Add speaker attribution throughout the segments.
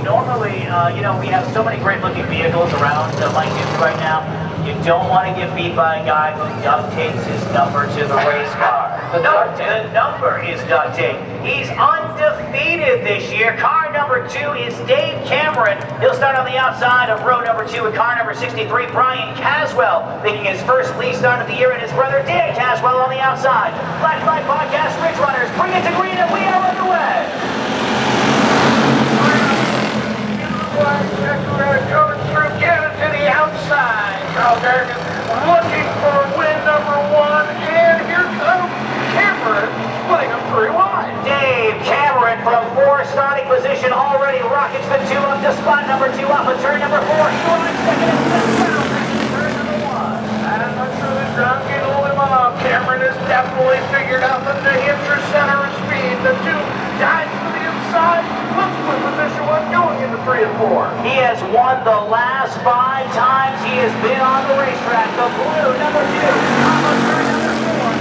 Speaker 1: Normally, we have so many great-looking vehicles around Mike Duke right now. You don't want to get beat by a guy who duct tapes his number to the race car. The number is duct tape. He's undefeated this year. Car number 2 is Dave Cameron. He'll start on the outside of row number 2 with car number 63, Brian Caswell, making his first lead start of the year, and his brother Dan Caswell on the outside. Black Flag Podcast Ridge Runners, bring it to green, and we are underway.
Speaker 2: Coming through, get it to the outside. Carl Gargan looking for win number 1, and here comes Cameron, splitting them 3 wide.
Speaker 1: Dave Cameron from 4 starting position already rockets the 2 up to spot number 2 off of turn number 4. He runs second and steps down turn number 1.
Speaker 2: I'm not sure the ground can hold him up. Cameron has definitely figured out the New Hampshire center of speed. The 2 dives to the inside. Looks for position 1 going into 3 and 4.
Speaker 1: He has won the last 5 times he has been on the racetrack. The blue number 2 off of turn number 4.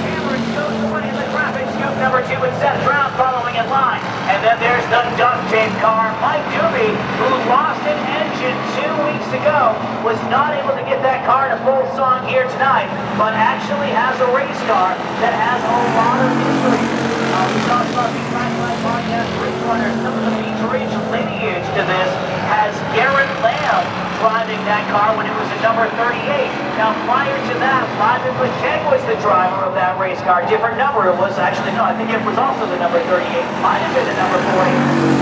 Speaker 1: Cameron shows the way in the traffic. Scoop number 2 with Seth Brown following in line. And then there's the duct tape car, Mike Doobie, who lost an engine 2 weeks ago, was not able to get that car to full song here tonight, but actually has a race car that has a lot of history. We talked about the Black Flag Podcast Ridge Runners. Some of the featurage lineage to this has Garrett Lamb driving that car when it was a number 38. Now, prior to that, Lyman Pacheco was the driver of that race car. Different number. It was actually, no, I think it was also the number 38. Might have been the number 40.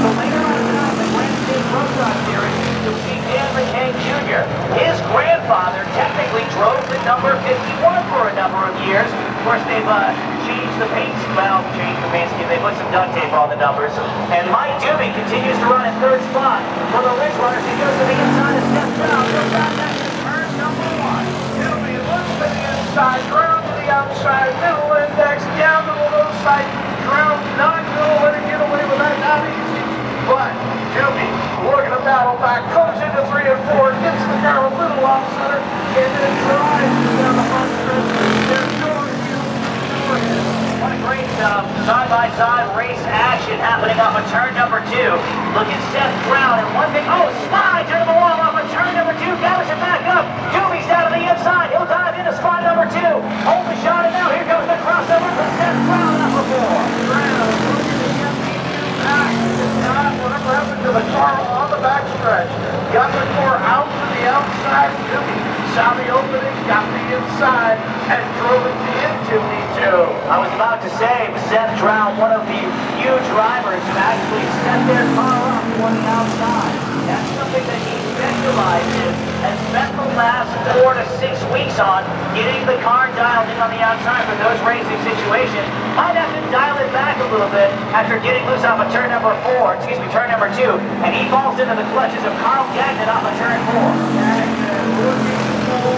Speaker 1: So later on tonight, the Grand State Road Drive Series, you'll see Dan McKay Jr. His grandfather technically drove the number 51 for a number of years. Of course, they've changed the paint scheme. They put some duct tape on the numbers. And Mike Doobie continues to run in 3rd spot for the Ridge Runners. He goes to the inside and steps down. Goes down next to turn number 1.
Speaker 2: Doobie looks to the inside, ground to the outside, middle index, down to the low side. Ground not going to let it get away with that. Not easy. But Doobie, looking to battle back, comes into 3 and 4, gets the car a little off center, and then drives down the front stretch. They're going to
Speaker 1: What a great side-by-side race action happening off of turn number 2. Look at Seth Brown, and one thing, slide to the wall off of turn number 2, gathers it back up. Doobie's down to the inside, he'll dive into spot number 2. Hold the shot, and now here goes the crossover from Seth Brown off of 4.
Speaker 2: Brown looking to get the back. Whatever happened to the car on the backstretch. Got the car out to the outside. Doobie saw the opening, got the inside, and drove it into me2.
Speaker 1: I was about to say, Seth Brown, one of the few drivers who actually set their car up on the outside. That's something that he specialized in and spent the last 4 to 6 weeks on, getting the car dialed in on the outside for those racing situations. Might have to dial it back a little bit after getting loose off of turn number 2, and he falls into the clutches of Carl Gagnon off of turn 4.
Speaker 2: Gagnon looking for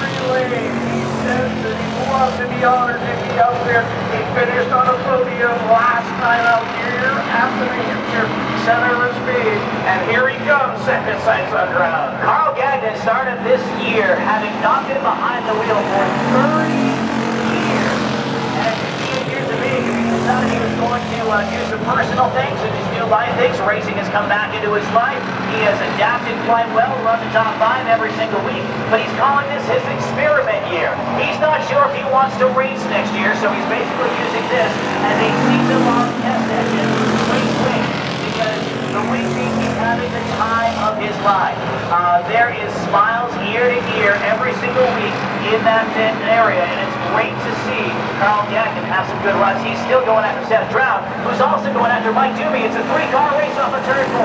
Speaker 2: victory lane. He says that he wants to be honored to be out there. He finished on a podium last time out here after the Hampshire center of speed. And here he comes, setting his sights on ground.
Speaker 1: Carl Gagnon started this year having not been behind the wheel for 30 years. And it appears to me he decided he was going to do some personal things in his new life. Racing has come back into his life. He has adapted quite well, run the top 5 every single week, but he's calling this his experiment year. He's not sure if he wants to race next year, so he's basically using this as a season-long test engine. Wink, because the wing means he's having the time of his life. There is smiles ear to ear every single week in that area, and it's great to see Carl Gagnon have some good runs. He's still going after Seth Brown, who's also going after Mike Doobie. It's a 3-car race off of turn 4.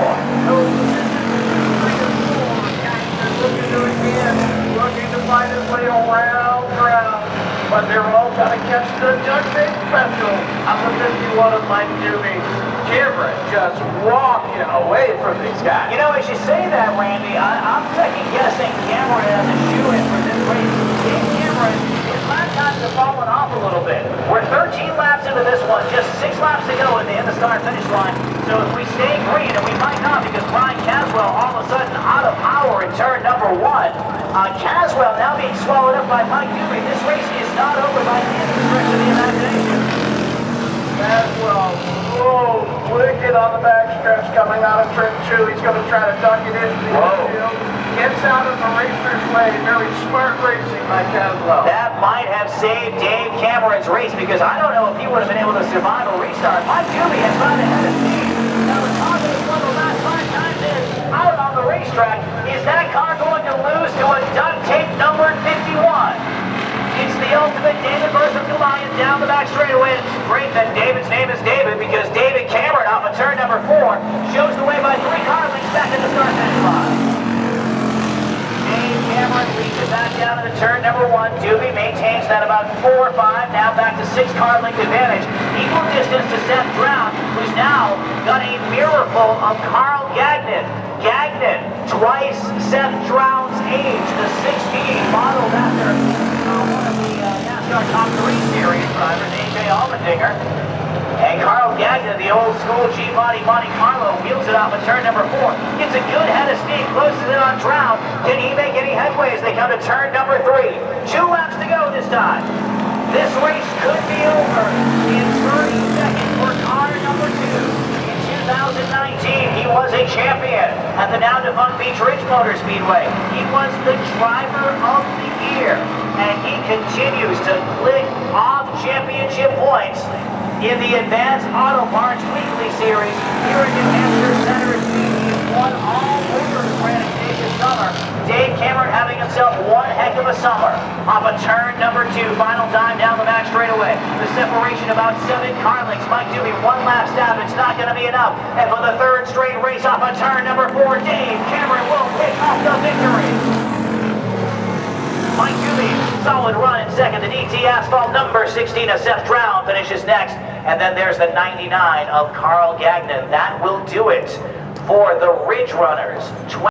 Speaker 2: Looking to again, looking to find his way around ground. But they're all trying to catch the duct tape special on the 51 of Mike Doobie. Cameron just walking away from these guys.
Speaker 1: As you say that, Randy, I'm second-guessing Cameron as a shoe-in for this race. Dave Cameron, his lap times have fallen off a little bit. We're 13 laps into this one, just 6 laps to go at the end of the start-finish line. So if we stay green, and we might not because Brian Caswell all of a sudden out of power in turn number 1. Caswell now being swallowed up by Mike Doobie. This race is not over by any stretch of the imagination.
Speaker 2: Caswell, wicked on the backstretch coming out of turn 2. He's going to try to duck it into the infield. Gets out of the racer's way. Very smart racing by Caswell.
Speaker 1: That might have saved Dave Cameron's race because I don't know if he would have been able to survive a restart. Mike Dooley has run ahead of speed. Now the car that has won the last 5 times is out on the racetrack. Is that car going to lose to a duct tape number 51? It's the ultimate David versus Goliath down the back straightaway. It's great that David's name is David because David Cameron off of turn number 4 shows the way by 3 car lengths back in the start finish line. Dave Cameron leads it back down to the turn number 1. Doobie maintains that about 4 or 5. Now back to 6 car length advantage. Equal distance to Seth Brown, who's now got a mirror full of Carl Gagnon. Gagnon, twice Seth Brown's age, the 16, modeled after one of the NASCAR Top 3 Series drivers, A.J. Allmendinger. And Carl Gagnon, the old school G-Body Monte Carlo, wheels it off at turn number 4. Gets a good head of steam, closes it on Brown. Can he make any headway as they come to turn number 3? 2 laps to go this time. This race could be over in 30 seconds for car number 2. In 2019, he was a champion at the now-defunct Beach Ridge Motor Speedway. He was the driver of the year, and he continues to click off championship points in the Advanced Auto Parts Weekly Series here in New Hampshire Center Speed. He's won all over the Granite State this summer. Dave Cameron having himself one heck of a summer. Off of turn number 2, final time down the back straightaway. The separation about 7 car lengths. Mike Dooley, 1 lap stop. It's not going to be enough. And for the 3rd straight race off of turn number 4, Dave Cameron will pick up the victory. Mike Dooley, solid run in 2nd. The DT Asphalt number 16 of Seth Brown finishes next. And then there's the 99 of Carl Gagnon. That will do it for the Ridge Runners.